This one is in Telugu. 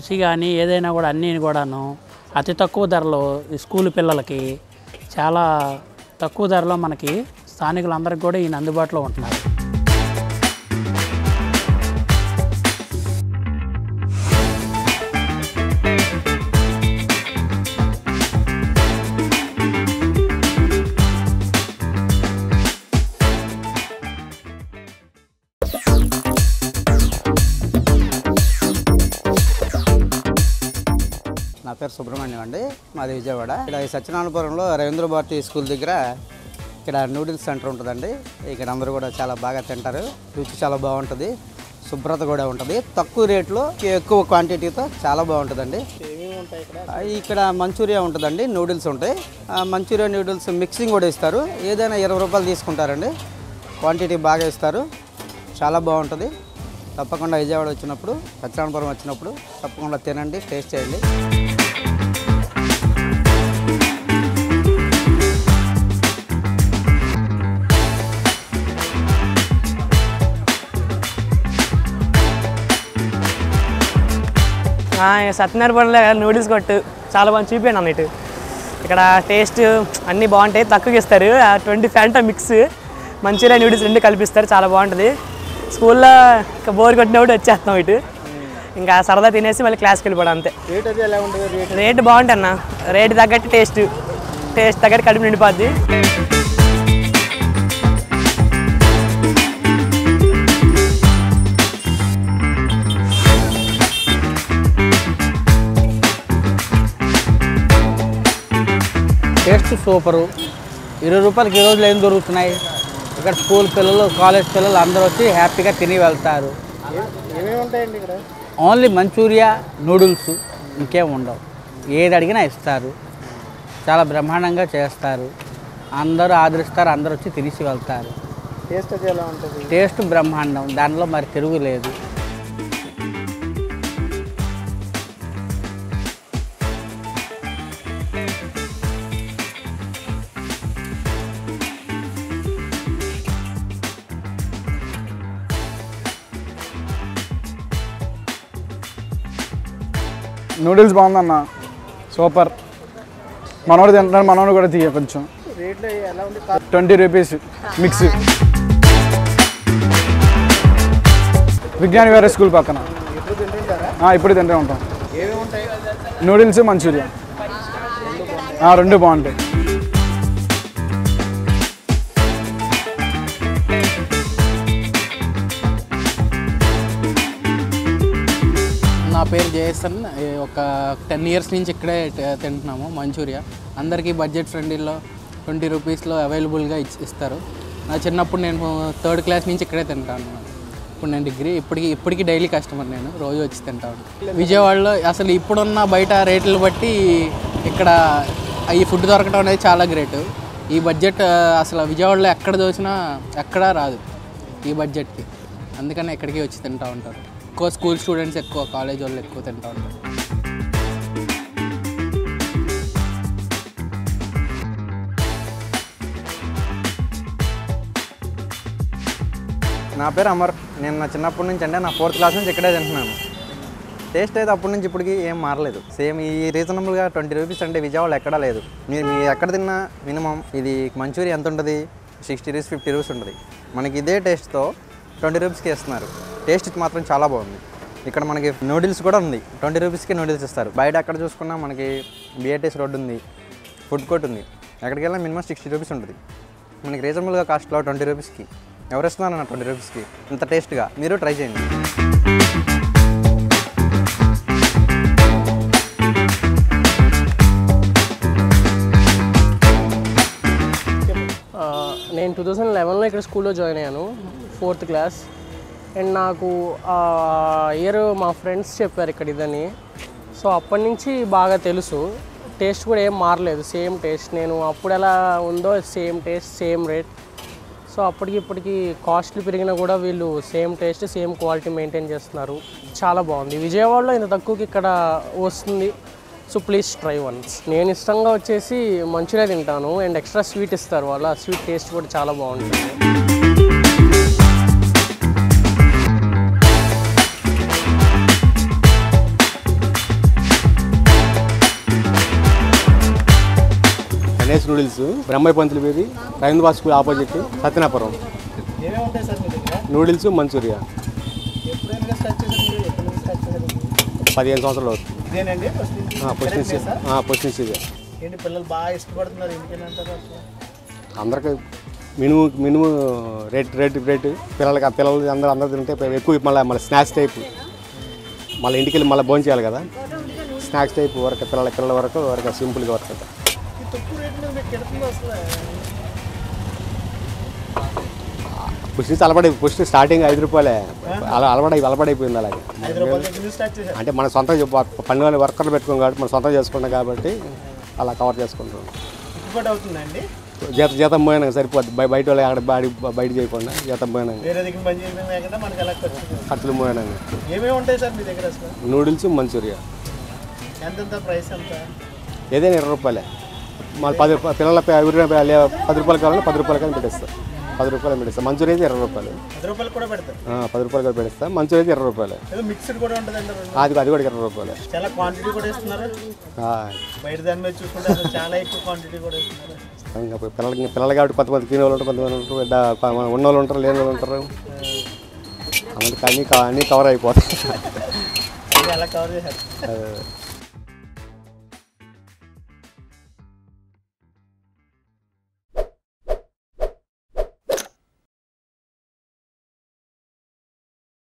రుచి కానీ ఏదైనా కూడా అన్నీ కూడాను అతి తక్కువ ధరలో ఈ స్కూల్ పిల్లలకి చాలా తక్కువ ధరలో మనకి స్థానికులందరికీ కూడా ఈయన అందుబాటులో ఉంటున్నారు. నా పేరు సుబ్రహ్మణ్యం అండి, మాది విజయవాడ. ఇక్కడ ఈ సత్యనారాయణపురంలో రవీంద్ర భారతి స్కూల్ దగ్గర ఇక్కడ నూడిల్స్ సెంటర్ ఉంటుందండి. ఇక్కడ అందరూ కూడా చాలా బాగా తింటారు. రుచి చాలా బాగుంటుంది, శుభ్రత కూడా ఉంటుంది, తక్కువ రేట్లో ఎక్కువ క్వాంటిటీతో చాలా బాగుంటుందండి. ఇక్కడ మంచూరియా ఉంటుందండి, నూడిల్స్ ఉంటాయి. మంచూరియా నూడిల్స్ మిక్సింగ్ కూడా ఇస్తారు. ఏదైనా 20 రూపాయలు తీసుకుంటారండి. క్వాంటిటీ బాగా ఇస్తారు, చాలా బాగుంటుంది. తప్పకుండా విజయవాడ వచ్చినప్పుడు, సత్యనారాయణపురం వచ్చినప్పుడు తప్పకుండా తినండి, టేస్ట్ చేయండి. సత్యనారాయణపురంలో నూడిల్స్ కొట్టు చాలా బాగా చూపాను అన్నట్టు. ఇక్కడ టేస్ట్ అన్నీ బాగుంటాయి, తక్కువకి ఇస్తారు. 20 ఫ్యాంటా మిక్స్ మంచూరియా నూడిల్స్ 2 కల్పిస్తారు, చాలా బాగుంటుంది. స్కూల్లో ఇంకా బోర్ కొట్టినప్పుడు వచ్చేస్తాం ఇటు, ఇంకా సరదా తినేసి మళ్ళీ క్లాస్కి వెళ్ళిపోవడం అంతే. రేటు బాగుంటుంది అన్న, రేటు తగ్గట్టు టేస్ట్ తగ్గట్టు కడుపు నిండిపోద్ది. Taste super. 20 రూపాయలకి ఈ రోజులు ఏం దొరుకుతున్నాయి. ఇక్కడ స్కూల్ పిల్లలు, కాలేజ్ పిల్లలు అందరూ వచ్చి హ్యాపీగా తిని వెళ్తారు. ఏమేమి ఉంటాయండి ఇక్కడ? ఓన్లీ మంచూరియా, నూడిల్స్, ఇంకేం ఉండవు. ఏది అడిగినా ఇస్తారు, చాలా బ్రహ్మాండంగా చేస్తారు. అందరూ ఆదరిస్తారు, అందరూ వచ్చి తినేసి వెళ్తారు. టేస్ట్ అది ఎలా ఉంటుంది? టేస్ట్ బ్రహ్మాండం, దానిలో మరి తిరుగు లేదు. నూడిల్స్ బాగుందన్న, సూపర్. మనోడు తింటున్నాడు, మనోడు కూడా తీయ కొంచెం. 20 రూపీస్ మిక్స్. విజ్ఞాన వేరే స్కూల్ పక్కన. ఇప్పుడు తింటూ ఉంటాం. నూడిల్స్, మంచూరియా 2 బాగుంటాయి. నా పేరు జయసన్. ఒక 10 ఇయర్స్ నుంచి ఇక్కడే తింటున్నాము మంచూరియా. అందరికీ బడ్జెట్ ఫ్రెండ్లీలో 20 రూపీస్లో అవైలబుల్గా ఇస్తారు. నా చిన్నప్పుడు నేను 3rd క్లాస్ నుంచి ఇక్కడే తింటాను. ఇప్పుడు నేను డిగ్రీ, ఇప్పటికీ డైలీ కస్టమర్, నేను రోజు వచ్చి తింటాను. విజయవాడలో అసలు ఇప్పుడున్న బయట రేట్లు బట్టి ఇక్కడ ఈ ఫుడ్ దొరకడం అనేది చాలా గ్రేట్. ఈ బడ్జెట్ అసలు విజయవాడలో ఎక్కడ దోచినా ఎక్కడా రాదు ఈ బడ్జెట్కి. అందుకని ఇక్కడికి వచ్చి తింటూ ఉంటారు. ఎక్కువ స్కూల్ స్టూడెంట్స్, ఎక్కువ కాలేజ్ వాళ్ళు ఎక్కువ తింటూ ఉంటారు. నా పేరు అమర్. నేను నా చిన్నప్పటి నుంచి అంటే నా 4th క్లాస్ నుంచి ఇక్కడే తింటున్నాను. టేస్ట్ అయితే అప్పటి నుంచి ఇప్పటికి ఏం మారలేదు. సేమ్ ఈ రీజనబుల్గా 20 రూపీస్ అంటే విజయవాడలో ఎక్కడా లేదు. మీరు ఎక్కడ తిన్నా మినిమం ఇది మంచూరియా ఎంత ఉంటుంది, 60 రూపీస్ 50 రూపీస్ ఉంటుంది. మనకి ఇదే టేస్ట్తో 20 రూపీస్కి ఇస్తున్నారు. టేస్ట్ మాత్రం చాలా బాగుంది. ఇక్కడ మనకి నూడిల్స్ కూడా ఉంది, 20 రూపీస్కి నూడిల్స్ ఇస్తారు. బయట ఎక్కడ చూసుకున్నా మనకి బిఏటీఎస్ రోడ్ ఉంది, ఫుడ్ కోర్ట్ ఉంది. ఎక్కడికి వెళ్ళినా మినిమం 60 రూపీస్ ఉంటుంది. మనకి రీజనబుల్గా కాస్ట్లో 20 రూపీస్కి ఎవరు ఇస్తున్నారన్న 20 రూపీస్కి ఇంత టేస్ట్గా. మీరు ట్రై చేయండి. నేను 2011లో ఇక్కడ స్కూల్లో జాయిన్ అయ్యాను, 4th క్లాస్. అండ్ నాకు ఇయర్ మా ఫ్రెండ్స్ చెప్పారు ఇక్కడ ఇదని. సో అప్పటి నుంచి బాగా తెలుసు. టేస్ట్ కూడా ఏం మారలేదు, సేమ్ టేస్ట్. నేను అప్పుడు ఎలా ఉందో same taste, same rate. So అప్పటికి ఇప్పటికి కాస్ట్లు పెరిగినా కూడా వీళ్ళు same taste, same quality maintain చేస్తున్నారు. చాలా బాగుంది. విజయవాడలో ఇంత తక్కువకి ఇక్కడ వస్తుంది. So please try once. నేను ఇష్టంగా వచ్చేసి మంచూరియా తింటాను అండ్ ఎక్స్ట్రా స్వీట్ ఇస్తారు వాళ్ళు. ఆ స్వీట్ టేస్ట్ కూడా చాలా బాగుంటుంది. లేస్ నూడిల్స్ బ్రహ్మయ్య పంతులు వీధి రవీంద్ర స్కూల్ ఆపోజిట్ సత్యనాపురం. ఏమేమి ఉంటాయి సార్ మీ దగ్గర? Noodles Manchuria. ఎప్పుడైనా స్టార్ట్ చేశారు మీరు? ఎప్పుడు నుంచి స్టార్ట్ చేశారు? 15 సంవత్సరాలు అవుతుంది. ఇదేనండి ఫస్ట్ ఫస్ట్ నుంచి ఇదే. ఏంటి పిల్లలు బాగా ఇష్టపడుతున్నారు ఎందుకని అంటారు అసలు? అందరికి మినిమం రేటు పిల్లలు అందరూ తింటే ఎక్కువ మళ్ళీ స్నాక్స్ టైప్ మళ్ళీ ఇంటికి వెళ్ళి మళ్ళీ భోజనం చేయాలి కదా. స్నాక్స్ టైప్ వరకు పిల్లల వరకు సింపుల్గా వరకు. ఈ తక్కువ రేటు మీద మీకు ఎడుతుందో అసలు? ఫస్ట్ నుంచి ఫస్ట్ స్టార్టింగ్ 5 రూపాయలే అలవాడైపోయింది. అలాగే 5 రూపాయల దగ్గర నుంచి స్టార్ట్ చేశారు. అంటే మన సొంత పని వాళ్ళు వర్కర్లు పెట్టుకోం కాబట్టి మనం సొంతం చేసుకున్నాం కాబట్టి అలా కవర్ చేసుకుంటాం. గిట్టుబాటు అవుతుందండి? జీతం పోయినా సరిపోద్ది. బయట వాళ్ళు అక్కడ బయట చేయకుండా జీతం పోయినా వేరే దగ్గర పని చేయడం లేకుండా మనకి ఎలా ఖర్చులు పోయినా. ఏమేమి ఉంటాయి సార్ మీ దగ్గర అసలు? Noodles Manchuria. ఎంత ప్రైస్ ఎంత? ఏదైనా 20 రూపాయలే. మళ్ళీ 10 రూపాయలు పిల్లల 10 రూపాయలు కావాలంటే 10 రూపాయలు కానీ పెట్టేస్తాం. 10 రూపాయలు పెడతాం. మంచూరియా అయితే 20 రూపాయలు. 10 రూపాయలు కూడా పెడతారు? 10 రూపాయలు కూడా పెడతాం. మంచూరియా అయితే 20 రూపాయలు. మిక్స్డ్ కూడా ఉంటుందండి? అది కూడా 20 రూపాయలు. చాలా క్వాంటిటీ కూడా ఇస్తున్నారు. బయట దాని మీద చూసుకుంటే అసలు చాలా ఎక్కువ క్వాంటిటీ కూడా ఇస్తున్నారు. ఇంకా పిల్లలు కాబట్టి కొంతమంది తినే వాళ్ళు ఉంటారు, కొంతమంది ఉంటారు, ఉన్న వాళ్ళు ఉంటారు, లేని వాళ్ళు ఉంటారు. అందుకని అన్నీ కవర్ అయిపోతాయి. ఎలా కవర్ చేశారు?